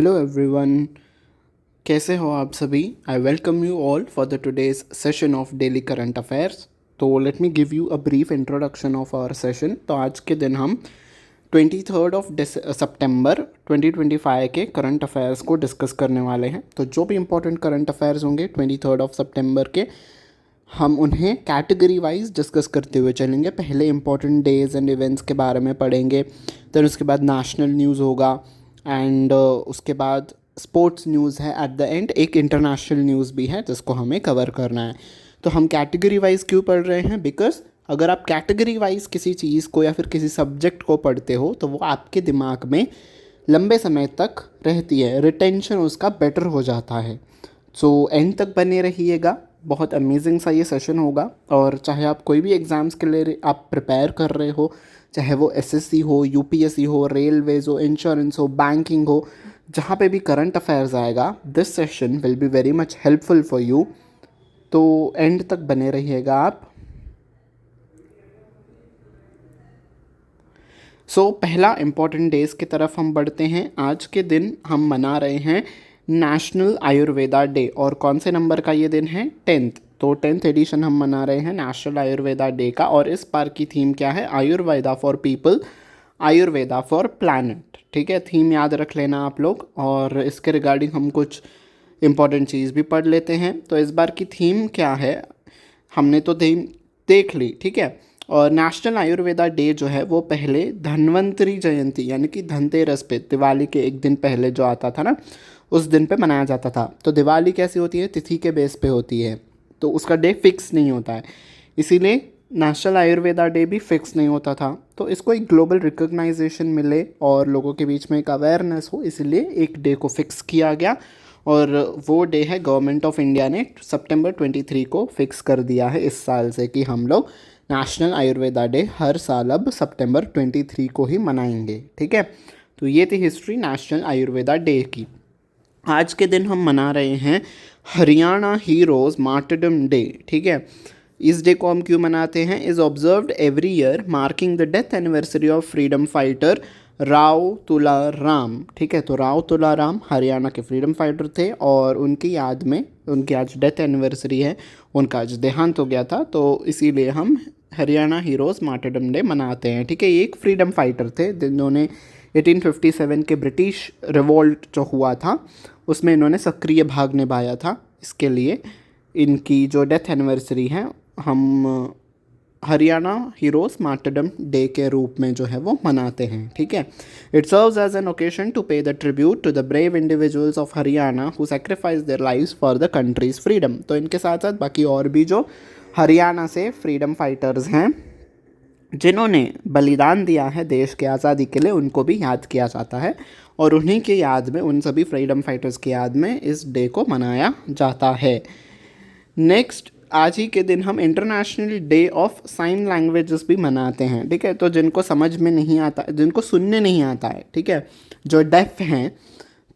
Hello everyone, कैसे हो आप सभी। I welcome you all for the today's session of daily current affairs. तो let me give you a brief introduction of our session. तो आज के दिन हम 23 ऑफ सितंबर 2025 के करंट अफेयर्स को डिस्कस करने वाले हैं। तो जो भी इंपॉर्टेंट करंट अफेयर्स होंगे 23 ऑफ सितंबर के, हम उन्हें कैटेगरी वाइज डिस्कस करते हुए चलेंगे। पहले इंपॉर्टेंट डेज एंड इवेंट्स के बारे में पढ़ेंगे, फिर उसके बाद नेशनल न्यूज़ होगा एंड उसके बाद स्पोर्ट्स न्यूज़ है। एट द एंड एक इंटरनेशनल न्यूज़ भी है जिसको हमें कवर करना है। तो हम कैटेगरी वाइज क्यों पढ़ रहे हैं? बिकॉज अगर आप कैटेगरी वाइज किसी चीज़ को या फिर किसी सब्जेक्ट को पढ़ते हो तो वो आपके दिमाग में लंबे समय तक रहती है, रिटेंशन उसका बेटर हो जाता है। सो एंड तक बने रहिएगा, बहुत अमेजिंग सा ये सेशन होगा। और चाहे आप कोई भी एग्ज़ाम्स के लिए आप प्रिपेयर कर रहे हो, चाहे वो एसएससी हो, यूपीएससी हो, रेलवेज हो, इंश्योरेंस हो, बैंकिंग हो, जहाँ पे भी करंट अफेयर्स आएगा, this session will be very much helpful for you. तो एंड तक बने रहिएगा आप। पहला इम्पॉर्टेंट डेज की तरफ हम बढ़ते हैं। आज के दिन हम मना रहे हैं नेशनल आयुर्वेदा डे। और कौन से नंबर का ये दिन है? 10th। तो 10th एडिशन हम मना रहे हैं नेशनल आयुर्वेदा डे का। और इस बार की थीम क्या है? Ayurveda for people, Ayurveda for planet. ठीक है, थीम याद रख लेना आप लोग। और इसके रिगार्डिंग हम कुछ इम्पॉर्टेंट चीज़ भी पढ़ लेते हैं। तो इस बार की थीम क्या है हमने तो थीम देख ली, ठीक है। और नेशनल आयुर्वेदा डे जो है वो पहले धन्वंतरी जयंती यानी कि धनतेरस पे, दिवाली के एक दिन पहले जो आता था ना, उस दिन पे मनाया जाता था। तो दिवाली कैसी होती है? तिथि के बेस पे होती है, तो उसका डे फिक्स नहीं होता है। इसीलिए नेशनल आयुर्वेदा डे भी फिक्स नहीं होता था। तो इसको एक ग्लोबल रिकग्नाइजेशन मिले और लोगों के बीच में एक अवेयरनेस हो, इसलिए एक डे को फिक्स किया गया। और वो डे है, गवर्नमेंट ऑफ इंडिया ने सितंबर 23 को फिक्स कर दिया है इस साल से कि हम लोग नेशनल आयुर्वेदा डे हर साल अब सितंबर 23 को ही मनाएंगे। ठीक है, तो ये थी हिस्ट्री नेशनल आयुर्वेदा डे की। आज के दिन हम मना रहे हैं हरियाणा हीरोज मार्टरडम डे। ठीक है, इस डे को हम क्यों मनाते हैं? Is observed every year marking the death anniversary of freedom fighter Rao Tularam. ठीक है, तो राव तुलाराम हरियाणा के फ्रीडम फाइटर थे और उनकी याद में उनकी आज डेथ एनिवर्सरी है, उनका आज देहांत हो गया था। तो इसीलिए हम हरियाणा हीरोज़ मार्टरडम डे मनाते हैं। ठीक है, ये एक फ्रीडम फाइटर थे जिन्होंने 1857 के ब्रिटिश रिवॉल्ट जो हुआ था उसमें इन्होंने सक्रिय भाग निभाया था। इसके लिए इनकी जो डेथ एनिवर्सरी है हम हरियाणा हीरोज़ मार्टरडम डे के रूप में जो है वो मनाते हैं। ठीक है, it serves as an occasion to pay the tribute to the brave individuals of Haryana who sacrifice their lives for the country's freedom. तो इनके साथ साथ बाकी और भी जो हरियाणा से फ्रीडम फाइटर्स हैं जिन्होंने बलिदान दिया है देश की आज़ादी के लिए, उनको भी याद किया जाता है। और उन्हीं के याद में, उन सभी फ्रीडम फाइटर्स की याद में इस डे को मनाया जाता है। नेक्स्ट, आज ही के दिन हम international day of sign languages भी मनाते हैं। ठीक है, तो जिनको समझ में नहीं आता, जिनको सुनने नहीं आता है, ठीक है, जो डेफ हैं,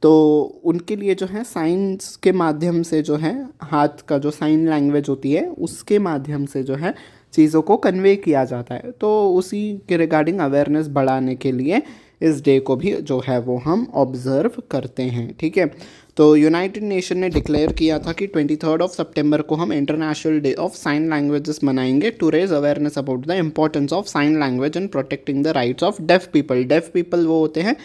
तो उनके लिए जो है साइंस के माध्यम से जो है, हाथ का जो साइन लैंग्वेज होती है उसके माध्यम से जो है चीज़ों को कन्वे किया जाता है। तो उसी के रिगार्डिंग अवेयरनेस बढ़ाने के लिए इस डे को भी जो है वो हम ऑब्ज़र्व करते हैं। ठीक है, तो यूनाइटेड नेशन ने डिक्लेयर किया था कि 23 ऑफ सितंबर को हम international day of sign languages मनाएंगे to raise awareness about the importance of sign language and protecting the rights of deaf people. Deaf people वो होते हैं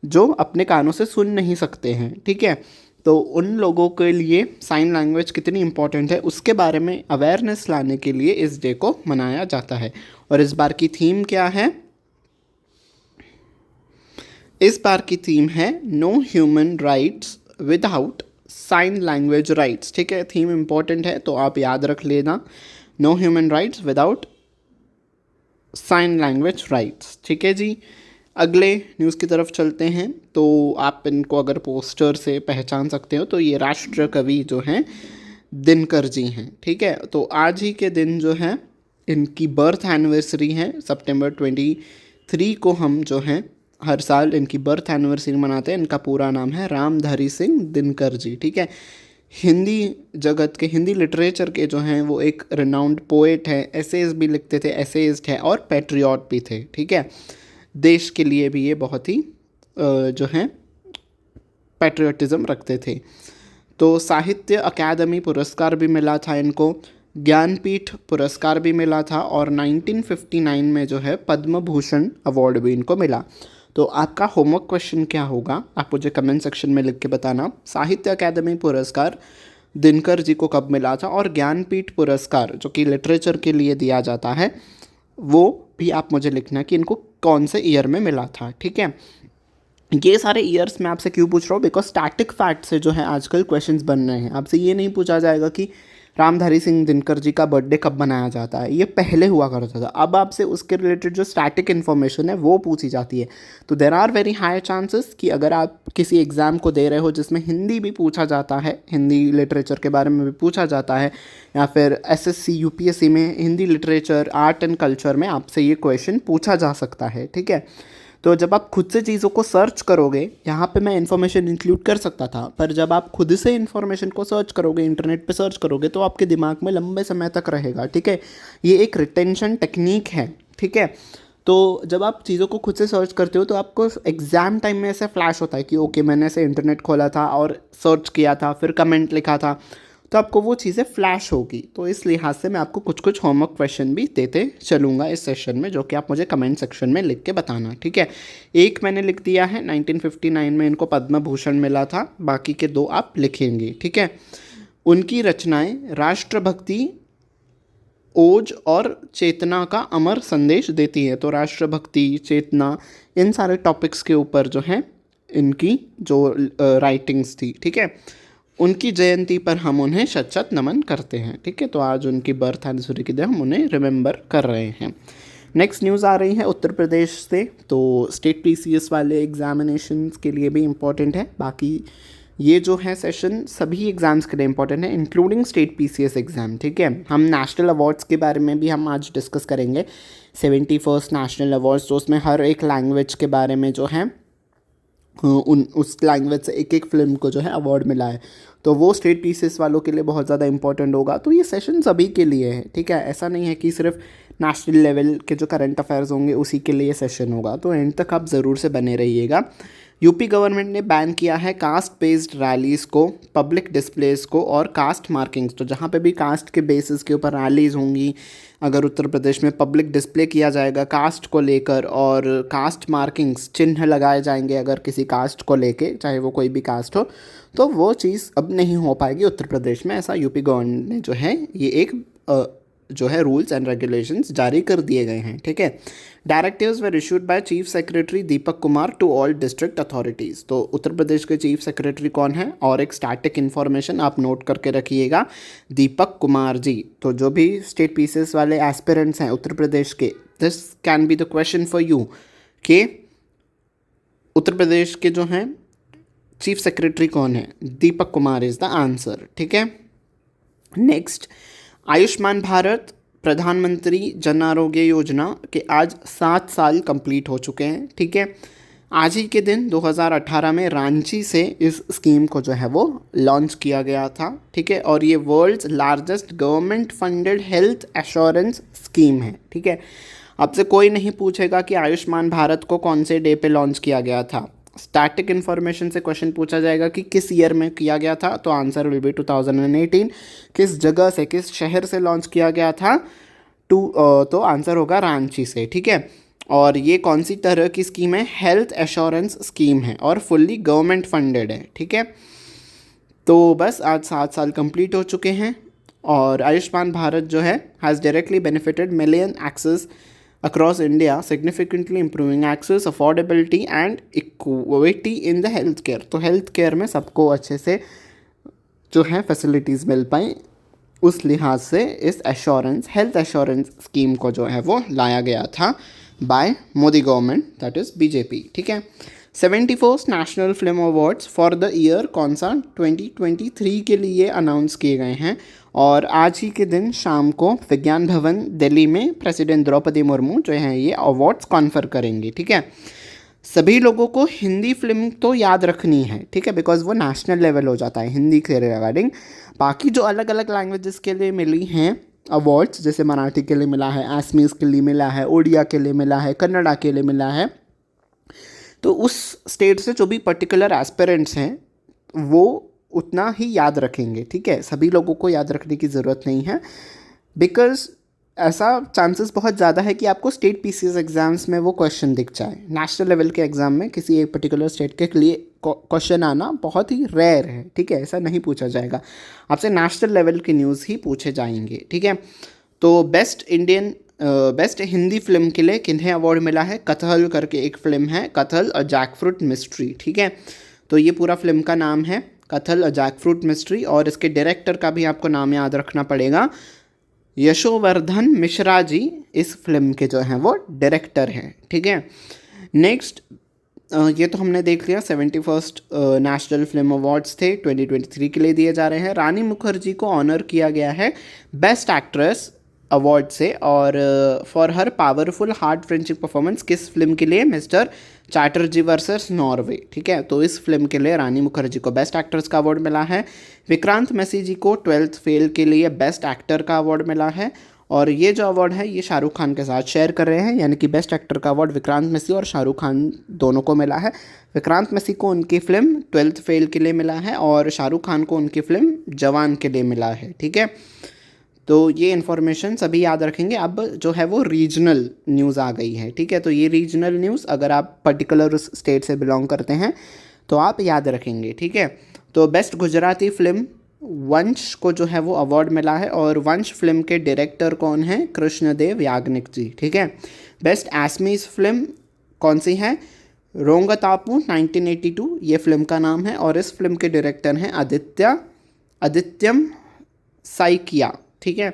जो अपने कानों से सुन नहीं सकते हैं। ठीक है, तो उन लोगों के लिए साइन लैंग्वेज कितनी इम्पॉर्टेंट है उसके बारे में अवेयरनेस लाने के लिए इस डे को मनाया जाता है। और इस बार की थीम क्या है? इस बार की थीम है no human rights without sign language rights. ठीक है, थीम इम्पॉर्टेंट है तो आप याद रख लेना, no human rights without sign language rights. ठीक है जी, अगले न्यूज़ की तरफ चलते हैं। तो आप इनको अगर पोस्टर से पहचान सकते हो तो ये राष्ट्र कवि जो हैं दिनकर जी हैं। ठीक है, तो आज ही के दिन जो है इनकी बर्थ एनिवर्सरी है। सितंबर 23 को हम जो हैं हर साल इनकी बर्थ एनिवर्सरी मनाते हैं। इनका पूरा नाम है रामधारी सिंह दिनकर जी। ठीक है, हिंदी जगत के, हिंदी लिटरेचर के जो हैं वो एक रिनाउंड पोएट हैं, एसेज भी लिखते थे, एसेइस्ट है और पैट्रियट भी थे। ठीक है, देश के लिए भी ये बहुत ही जो है पैट्रियटिज़म रखते थे। तो साहित्य अकादमी पुरस्कार भी मिला था इनको, ज्ञानपीठ पुरस्कार भी मिला था, और 1959 में जो है पद्म भूषण अवार्ड भी इनको मिला। तो आपका होमवर्क क्वेश्चन क्या होगा, आप मुझे कमेंट सेक्शन में लिख के बताना। साहित्य अकादमी पुरस्कार दिनकर जी को कब मिला था, और ज्ञानपीठ पुरस्कार जो कि लिटरेचर के लिए दिया जाता है वो भी आप मुझे लिखना कि इनको कौन से ईयर में मिला था। ठीक है, ये सारे ईयर्स मैं आपसे क्यों पूछ रहा हूँ, बिकॉज स्टैटिक फैक्ट से जो है आजकल क्वेश्चंस बन रहे हैं। आपसे ये नहीं पूछा जाएगा कि रामधारी सिंह दिनकर जी का बर्थडे कब मनाया जाता है, ये पहले हुआ करता था। अब आपसे उसके रिलेटेड जो स्टैटिक इन्फॉर्मेशन है वो पूछी जाती है। तो there are very high chances कि अगर आप किसी एग्ज़ाम को दे रहे हो जिसमें हिंदी भी पूछा जाता है, हिंदी लिटरेचर के बारे में भी पूछा जाता है, या फिर एसएससी यूपीएससी में Hindi literature art and culture में आपसे ये क्वेश्चन पूछा जा सकता है। ठीक है, तो जब आप खुद से चीज़ों को सर्च करोगे, यहाँ पे मैं इन्फॉर्मेशन इंक्लूड कर सकता था, पर जब आप खुद से इन्फॉर्मेशन को सर्च करोगे, इंटरनेट पे सर्च करोगे, तो आपके दिमाग में लंबे समय तक रहेगा। ठीक है, ये एक रिटेंशन टेक्निक है। ठीक है, तो जब आप चीज़ों को खुद से सर्च करते हो तो आपको एग्ज़ाम टाइम में ऐसे फ्लैश होता है कि ओके मैंने ऐसे इंटरनेट खोला था और सर्च किया था, फिर कमेंट लिखा था, तो आपको वो चीज़ें फ्लैश होगी। तो इस लिहाज से मैं आपको कुछ कुछ होमवर्क क्वेश्चन भी देते चलूँगा इस सेशन में, जो कि आप मुझे कमेंट सेक्शन में लिख के बताना। ठीक है, एक मैंने लिख दिया है, 1959 में इनको पद्म भूषण मिला था, बाकी के 2 आप लिखेंगे। ठीक है, उनकी रचनाएं राष्ट्रभक्ति, ओज और चेतना का अमर संदेश देती है। तो राष्ट्रभक्ति, चेतना, इन सारे टॉपिक्स के ऊपर जो है इनकी जो राइटिंग्स थी। ठीक है, उनकी जयंती पर हम उन्हें शत शत नमन करते हैं। ठीक है, तो आज उनकी बर्थ एनिवर्सरी के दिन हम उन्हें रिमेंबर कर रहे हैं। नेक्स्ट न्यूज़ आ रही है उत्तर प्रदेश से। तो स्टेट पीसीएस वाले एग्जामिनेशंस के लिए भी इम्पॉर्टेंट है। बाकी ये जो है सेशन सभी एग्ज़ाम्स के लिए इम्पॉर्टेंट है, इंक्लूडिंग स्टेट पीसीएस एग्ज़ाम। ठीक है, हम नेशनल अवार्ड्स के बारे में भी हम आज डिस्कस करेंगे। 71st नेशनल अवार्ड्स, तो उसमें हर एक लैंग्वेज के बारे में जो है उस लैंग्वेज से एक एक फिल्म को जो है अवार्ड मिला है, तो वो स्टेट पीसीएस वालों के लिए बहुत ज़्यादा इंपॉर्टेंट होगा। तो ये सेशन सभी के लिए है। ठीक है, ऐसा नहीं है कि सिर्फ नेशनल लेवल के जो करंट अफेयर्स होंगे उसी के लिए सेशन होगा। तो एंड तक आप ज़रूर से बने रहिएगा। यूपी गवर्नमेंट ने बैन किया है कास्ट बेस्ड रैलीज़ को, पब्लिक डिस्प्लेस को और कास्ट मार्किंग्स। तो जहाँ पे भी कास्ट के बेसिस के ऊपर रैलीज़ होंगी, अगर उत्तर प्रदेश में पब्लिक डिस्प्ले किया जाएगा कास्ट को लेकर, और कास्ट मार्किंग्स चिन्ह लगाए जाएंगे अगर किसी कास्ट को लेके, चाहे वो कोई भी कास्ट हो, तो वो चीज़ अब नहीं हो पाएगी उत्तर प्रदेश में। ऐसा यूपी गवर्नमेंट ने जो है ये एक जो है रूल्स एंड रेगुलेशंस जारी कर दिए गए हैं। ठीक है, directives were issued by chief secretary Deepak Kumar to all district authorities. तो उत्तर प्रदेश के चीफ सेक्रेटरी कौन है, और एक स्टैटिक इन्फॉर्मेशन आप नोट करके रखिएगा, दीपक कुमार जी। तो जो भी स्टेट पीसीएस वाले एस्पिरेंट्स हैं उत्तर प्रदेश के, this can be the question for you कि उत्तर प्रदेश के जो हैं चीफ सेक्रेटरी कौन है, Deepak Kumar is the answer. ठीक है, नेक्स्ट, आयुष्मान भारत प्रधानमंत्री जन आरोग्य योजना के आज 7 साल कंप्लीट हो चुके हैं। ठीक है, आज ही के दिन 2018 में रांची से इस स्कीम को जो है वो लॉन्च किया गया था। ठीक है, और ये world's largest government funded health assurance scheme है। ठीक है, आपसे कोई नहीं पूछेगा कि आयुष्मान भारत को कौन से डे पे लॉन्च किया गया था। स्टैटिक इन्फॉर्मेशन से क्वेश्चन पूछा जाएगा कि किस ईयर में किया गया था, तो आंसर विल बी 2018। किस जगह से, किस शहर से लॉन्च किया गया था, तो आंसर होगा रांची से। ठीक है, और ये कौन सी तरह की स्कीम है, हेल्थ एश्योरेंस स्कीम है और फुल्ली गवर्नमेंट फंडेड है। ठीक है, तो बस आज 7 साल कंप्लीट हो चुके हैं, और आयुष्मान भारत जो है has directly benefited million access across India, significantly improving access, affordability and equity in the health care। तो हेल्थ केयर में सबको अच्छे से जो है फैसिलिटीज़ मिल पाएँ, उस लिहाज से इस एश्योरेंस, हेल्थ एश्योरेंस स्कीम को जो है वो लाया गया था by Modi government, that is BJP. ठीक है, 74th national film awards for the year कौन सा, 2023 के लिए अनाउंस किए गए हैं, और आज ही के दिन शाम को विज्ञान भवन दिल्ली में प्रेसिडेंट द्रौपदी मुर्मू जो हैं ये अवार्ड्स कॉन्फर करेंगी। ठीक है, सभी लोगों को हिंदी फिल्म तो याद रखनी है। ठीक है, बिकॉज वो नेशनल लेवल हो जाता है हिंदी के रिगार्डिंग। बाकी जो अलग अलग लैंग्वेजेस के लिए मिली हैं अवार्ड्स, जैसे मराठी के लिए मिला है, आसमीज़ के लिए मिला है, ओडिया के लिए मिला है, कन्नड़ा के लिए मिला है, तो उस स्टेट से जो भी पर्टिकुलर एस्पिरेंट्स हैं वो उतना ही याद रखेंगे, ठीक है। सभी लोगों को याद रखने की ज़रूरत नहीं है, बिकॉज ऐसा चांसेस बहुत ज़्यादा है कि आपको स्टेट पीसीएस एग्ज़ाम्स में वो क्वेश्चन दिख जाए। नेशनल लेवल के एग्ज़ाम में किसी एक पर्टिकुलर स्टेट के लिए क्वेश्चन आना बहुत ही रेयर है, ठीक है। ऐसा नहीं पूछा जाएगा आपसे, नेशनल लेवल की न्यूज़ ही पूछे जाएंगे, ठीक है। तो बेस्ट हिंदी फिल्म के लिए किन्हें अवार्ड मिला है? कथल करके एक फ़िल्म है, कथल अ जैकफ्रूट मिस्ट्री, ठीक है। तो ये पूरा फिल्म का नाम है कथल अ जैकफ्रूट मिस्ट्री, और इसके डायरेक्टर का भी आपको नाम याद रखना पड़ेगा। यशोवर्धन मिश्रा जी इस फिल्म के जो हैं वो डायरेक्टर हैं, ठीक है। नेक्स्ट, ये तो हमने देख लिया 71st नेशनल फिल्म अवार्ड्स थे 2023 के लिए दिए जा रहे हैं। रानी मुखर्जी को ऑनर किया गया है बेस्ट एक्ट्रेस अवार्ड से, और for her powerful heart wrenching performance किस फिल्म के लिए? मिस्टर चैटर्जी वर्सेस नॉर्वे, ठीक है। तो इस फिल्म के लिए रानी मुखर्जी को बेस्ट एक्ट्रेस का अवार्ड मिला है। विक्रांत मैसी जी को 12th फेल के लिए बेस्ट एक्टर का अवार्ड मिला है, और ये जो अवार्ड है ये शाहरुख खान के साथ शेयर कर रहे हैं, यानी कि बेस्ट एक्टर का अवार्ड विक्रांत मैसी और शाहरुख खान दोनों को मिला है। विक्रांत मैसी को उनकी फिल्म 12th फेल के लिए मिला है, और शाहरुख खान को उनकी फिल्म जवान के लिए मिला है, ठीक है। तो ये इन्फॉर्मेशन सभी याद रखेंगे। अब जो है वो रीजनल न्यूज़ आ गई है, ठीक है। तो ये रीजनल न्यूज़ अगर आप पर्टिकुलर उस स्टेट से बिलोंग करते हैं तो आप याद रखेंगे, ठीक है। तो बेस्ट गुजराती फिल्म वंश को जो है वो अवार्ड मिला है, और वंश फिल्म के डायरेक्टर कौन है? कृष्णदेव याग्निक जी, ठीक है। बेस्ट एसमीज फिल्म कौन सी है? रोंगतापू 1982 ये फिल्म का नाम है, और इस फिल्म के डायरेक्टर हैं आदित्यम साइकिया, ठीक है।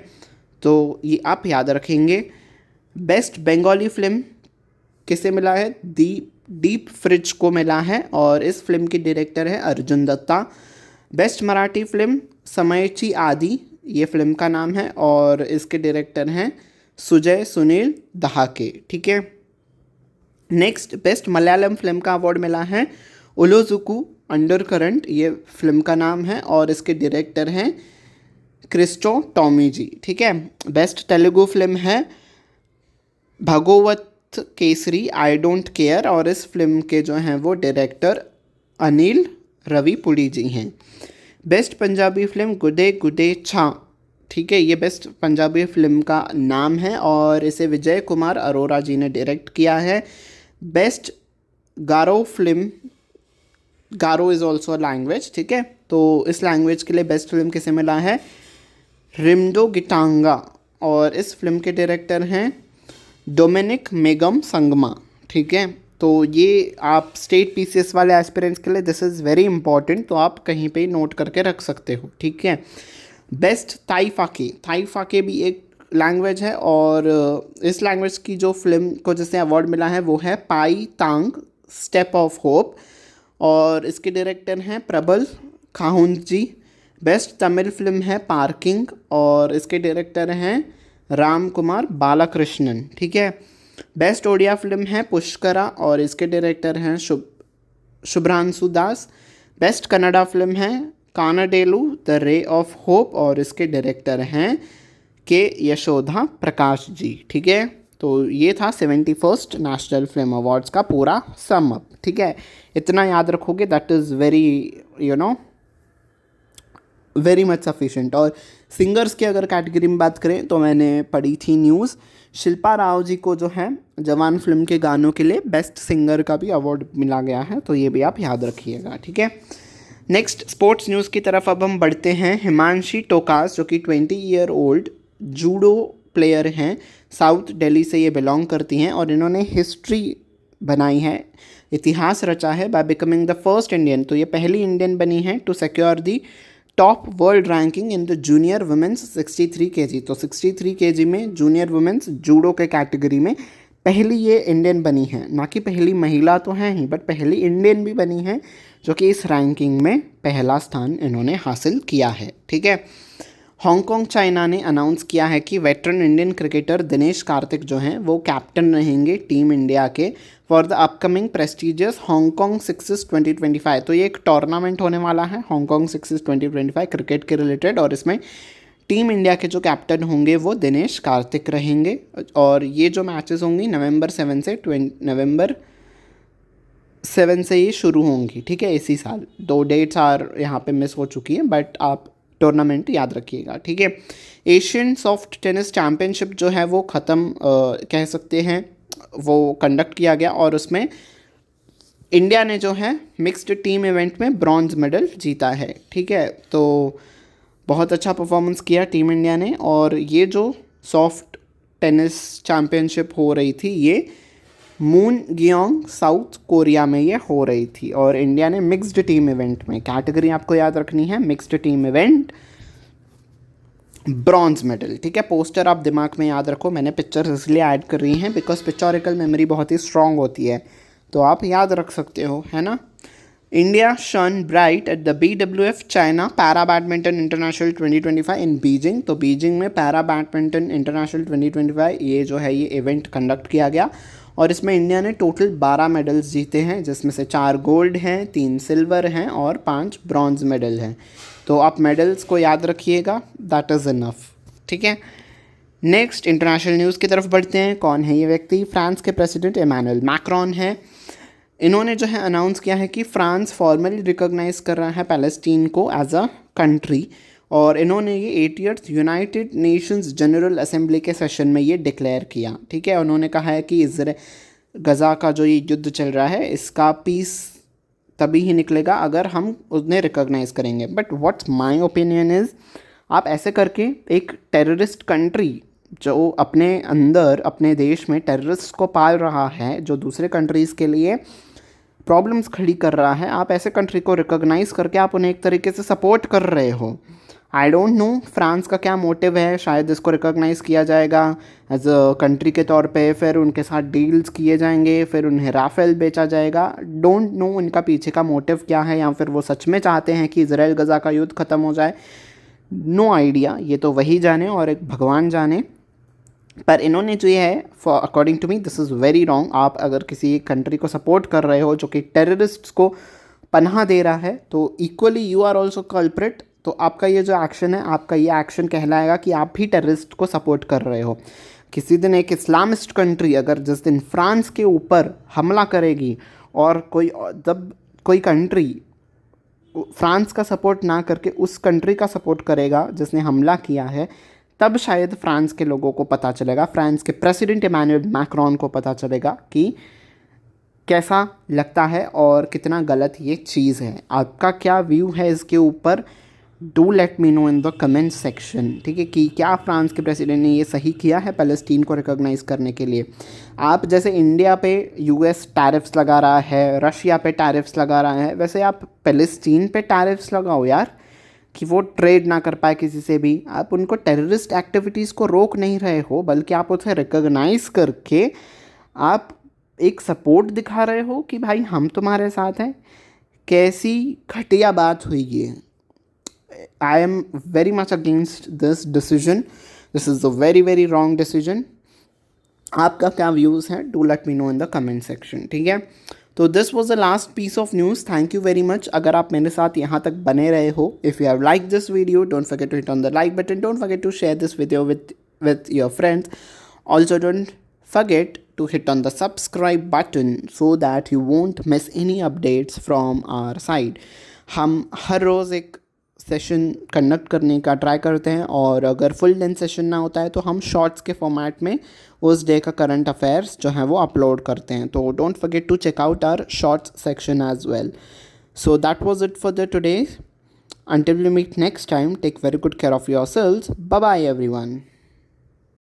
तो ये आप याद रखेंगे। बेस्ट बंगाली फिल्म किसे मिला है? डीप फ्रिज को मिला है, और इस फिल्म की डायरेक्टर है अर्जुन दत्ता। बेस्ट मराठी फिल्म समयची आदि ये फिल्म का नाम है, और इसके डायरेक्टर हैं सुजय सुनील दहाके, ठीक है। नेक्स्ट, बेस्ट मलयालम फिल्म का अवार्ड मिला है उलोजुकू अंडर करंट ये फिल्म का नाम है, और इसके डायरेक्टर हैं क्रिस्टो टॉमी जी, ठीक है। बेस्ट तेलुगु फिल्म है भगवत केसरी आई डोंट केयर, और इस फिल्म के जो हैं वो डायरेक्टर अनिल रविपुड़ी जी हैं। बेस्ट पंजाबी फिल्म गुडे गुडे छा, ठीक है। ये बेस्ट पंजाबी फिल्म का नाम है, और इसे विजय कुमार अरोरा जी ने डायरेक्ट किया है। Best Garo film, Garo is also a language, ठीक है। तो इस लैंग्वेज के लिए बेस्ट फिल्म किसे मिला है? रिमडो गिटांगा, और इस फिल्म के डायरेक्टर हैं डोमिनिक मेगम संगमा, ठीक है। तो ये आप स्टेट पीसीएस वाले एस्पिरेंट्स के लिए दिस इज़ वेरी इंपॉर्टेंट, तो आप कहीं पे नोट करके रख सकते हो, ठीक है। बेस्ट थाई फाके भी एक लैंग्वेज है, और इस लैंग्वेज की जो फिल्म को जिसे अवार्ड मिला है वो है पाई तांग स्टेप ऑफ होप, और इसके डायरेक्टर हैं प्रबल खाहुन जी। बेस्ट तमिल फिल्म है पार्किंग, और इसके डायरेक्टर हैं राम कुमार बालाकृष्णन, ठीक है। बेस्ट ओडिया फिल्म है पुष्करा, और इसके डायरेक्टर हैं शुभ्रांशु दास। बेस्ट कन्नड़ा फिल्म है कानाडेलू द रे ऑफ होप, और इसके डायरेक्टर हैं के यशोधा प्रकाश जी, ठीक है। तो ये था 71st नेशनल फिल्म अवार्ड्स का पूरा सम अप, ठीक है। इतना याद रखोगे that is very much sufficient. और सिंगर्स की अगर कैटेगरी में बात करें तो मैंने पढ़ी थी न्यूज़, शिल्पा राव जी को जो है जवान फिल्म के गानों के लिए बेस्ट सिंगर का भी अवार्ड मिला गया है, तो ये भी आप याद रखिएगा, ठीक है। नेक्स्ट स्पोर्ट्स न्यूज़ की तरफ अब हम बढ़ते हैं। हिमांशी टोकास जो कि 20 ईयर ओल्ड जूडो प्लेयर हैं, साउथ दिल्ली से ये बिलोंग करती हैं, और इन्होंने हिस्ट्री बनाई है, इतिहास रचा है by becoming the first Indian, तो ये पहली इंडियन बनी है to secure the top world ranking in the junior women's 63 kg। तो 63 kg में जूनियर वुमेंस जूडो के कैटेगरी में पहली ये इंडियन बनी है, ना कि पहली महिला तो हैं ही, बट पहली इंडियन भी बनी है जो कि इस रैंकिंग में पहला स्थान इन्होंने हासिल किया है, ठीक है। हांगकांग चाइना ने अनाउंस किया है कि veteran Indian cricketer Dinesh Karthik जो हैं वो कैप्टन रहेंगे टीम इंडिया के for the upcoming prestigious Hong Kong sixes 2025। तो ये एक टूर्नामेंट होने वाला है हांगकांग सिक्सेस 2025 क्रिकेट के रिलेटेड, और इसमें टीम इंडिया के जो कैप्टन होंगे वो दिनेश कार्तिक रहेंगे, और ये जो मैचेस होंगी नवंबर 7 से नवंबर 7 से ये शुरू होंगी, ठीक है, इसी साल। 2 डेट्स आर यहाँ पे मिस हो चुकी हैं, बट आप टूर्नामेंट याद रखिएगा, ठीक है। एशियन सॉफ्ट टेनिस चैम्पियनशिप जो है वो ख़त्म कह सकते हैं, वो कंडक्ट किया गया और उसमें इंडिया ने जो है मिक्स्ड टीम इवेंट में ब्रॉन्ज मेडल जीता है, ठीक है। तो बहुत अच्छा परफॉर्मेंस किया टीम इंडिया ने। और ये जो सॉफ्ट टेनिस चैम्पियनशिप हो रही थी ये मूनगियोंग साउथ कोरिया में ये हो रही थी और इंडिया ने मिक्स्ड टीम इवेंट में, कैटेगरी आपको याद रखनी है mixed team event, bronze medal, ठीक है। पोस्टर आप दिमाग में याद रखो, मैंने पिक्चर इसलिए ऐड कर रही हैं बिकॉज पिक्चोरिकल मेमोरी बहुत ही स्ट्रांग होती है, तो आप याद रख सकते हो, है ना। इंडिया शन bright at the BWF China para badminton international 2025 in Beijing. तो बीजिंग में पैरा बैडमिंटन इंटरनेशनल 2025 ये जो है ये इवेंट कंडक्ट किया गया और इसमें इंडिया ने टोटल 12 मेडल्स जीते हैं, जिसमें से 4 गोल्ड हैं, 3 सिल्वर हैं और 5 ब्रॉन्ज मेडल हैं। तो आप मेडल्स को याद रखिएगा, दैट इज़ इनफ, ठीक है। नेक्स्ट इंटरनेशनल न्यूज़ की तरफ बढ़ते हैं। कौन है ये व्यक्ति? फ्रांस के प्रेसिडेंट इमैनुअल मैक्रोन है। इन्होंने जो है अनाउंस किया है कि फ्रांस फॉर्मली रिकॉग्नाइज कर रहा है पैलेस्टीन को एज अ कंट्री और इन्होंने ये 80th United Nations general assembly के सेशन में ये डिक्लेयर किया, ठीक है। उन्होंने कहा है कि गज़ा का जो ये युद्ध चल रहा है इसका पीस तभी ही निकलेगा अगर हम उन्हें रिकॉग्नाइज करेंगे। But what's my opinion is, आप ऐसे करके एक टेररिस्ट कंट्री जो अपने अंदर अपने देश में टेररिस्ट को पाल रहा है, जो दूसरे कंट्रीज़ के लिए प्रॉब्लम्स खड़ी कर रहा है, आप ऐसे कंट्री को रिकॉग्नाइज करके आप उन्हें एक तरीके से सपोर्ट कर रहे हो। आई डोंट नो फ्रांस का क्या मोटिव है, शायद इसको रिकॉग्नाइज़ किया जाएगा एज अ कंट्री के तौर पे, फिर उनके साथ डील्स किए जाएंगे, फिर उन्हें राफेल बेचा जाएगा। डोंट नो उनका पीछे का मोटिव क्या है, या फिर वो सच में चाहते हैं कि इजराइल गज़ा का युद्ध ख़त्म हो जाए। नो आइडिया, ये तो वही जाने और एक भगवान जाने। पर इन्होंने जो ये है, for according to me this is very wrong. आप अगर किसी कंट्री को सपोर्ट कर रहे हो जो कि टेररिस्ट्स को पनाह दे रहा है, तो equally you are also culprit. तो आपका ये जो एक्शन है, आपका ये एक्शन कहलाएगा कि आप भी टेररिस्ट को सपोर्ट कर रहे हो। किसी दिन एक इस्लामिस्ट कंट्री अगर जिस दिन फ्रांस के ऊपर हमला करेगी और जब कोई कंट्री फ्रांस का सपोर्ट ना करके उस कंट्री का सपोर्ट करेगा जिसने हमला किया है, तब शायद फ्रांस के लोगों को पता चलेगा, फ्रांस के प्रेसिडेंट इमैनुअल मैक्रोन को पता चलेगा कि कैसा लगता है और कितना गलत ये चीज़ है। आपका क्या व्यू है इसके ऊपर? Do let me know in the comment section, ठीक है, कि क्या फ्रांस के प्रेसिडेंट ने ये सही किया है पैलेस्टीन को रिकॉग्नाइज़ करने के लिए। आप जैसे इंडिया पे US टैरिफ्स लगा रहा है, रशिया पे टैरिफ्स लगा रहा है, वैसे आप पैलेस्टीन पे टैरिफ्स लगाओ यार, कि वो ट्रेड ना कर पाए किसी से भी। आप उनको टेररिस्ट एक्टिविटीज़ को रोक नहीं रहे हो, बल्कि आप उसे रिकॉग्नाइज़ करके आप एक सपोर्ट दिखा रहे हो कि भाई हम तुम्हारे साथ हैं। कैसी घटिया बात हुई ये। I am very much against this decision, this is a very very wrong decision. आपका क्या व्यूज़ हैं? Do let me know in the comment section, ठीक है। तो this was the last piece of news. Thank you very much अगर आप मेरे साथ यहाँ तक बने रहे हो। If you have like this video, don't forget to hit on the like button, don't forget to share this video with your friends. Also don't forget to hit on the subscribe button so that you won't miss any updates from our side. हम हर रोज़ एक session conduct करने का try करते हैं और अगर full length session ना होता है तो हम शॉर्ट्स के फॉर्मेट में उस डे का करंट अफेयर्स जो है वो अपलोड करते हैं। तो don't forget to check out our shorts section as well. So that was it for the today. Until we meet next time, take very good care of yourselves. Bye bye everyone.